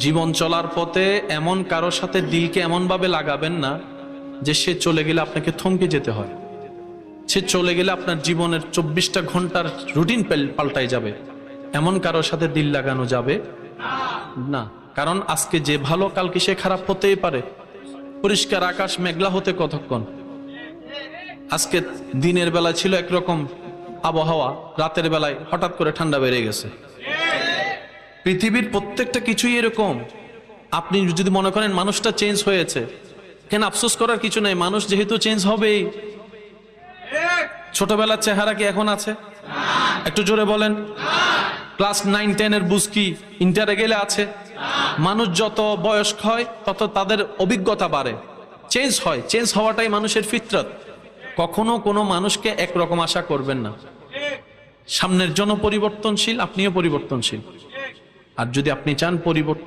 জীবন চলার পথে এমন কারোর সাথে দিলকে এমন ভাবে লাগাবেন না যে সে চলে গেলে আপনাকে থমকে যেতে হয়। সে চলে গেলে আপনার জীবনের 24টা ঘন্টার রুটিন পাল্টাই যাবে। এমন কারোর সাথে দিল লাগানো যাবে না, কারণ আজকে যে ভালো কালকে সে খারাপ হতেই পারে। পরিষ্কার আকাশ মেঘলা হতে কতক্ষণ? আজকে দিনের বেলা ছিল একরকম আবহাওয়া, রাতের বেলায় হঠাৎ করে ঠান্ডা বেড়ে গেছে। পৃথিবীর প্রত্যেকটা কিছুই এরকম। আপনি যদি মনে করেন মানুষটা চেঞ্জ হয়েছে, কেন আফসোস করার কিছু নেই, মানুষ যেহেতু চেঞ্জ হবেই। ছোটবেলার চেহারা কি এখন আছে? একটু জোরে বলেন। ক্লাস 9-10 এর বুঝ কি ইন্টারে গেলে আছে? মানুষ যত বয়স্ক হয় তত তাদের অভিজ্ঞতা বাড়ে, চেঞ্জ হয়। চেঞ্জ হওয়াটাই মানুষের ফিতরত। কখনো কোনো মানুষকে একরকম আশা করবেন না। সামনের জন্য পরিবর্তনশীল, আপনিও পরিবর্তনশীল। আর যদি আপনি চান পরিবর্তন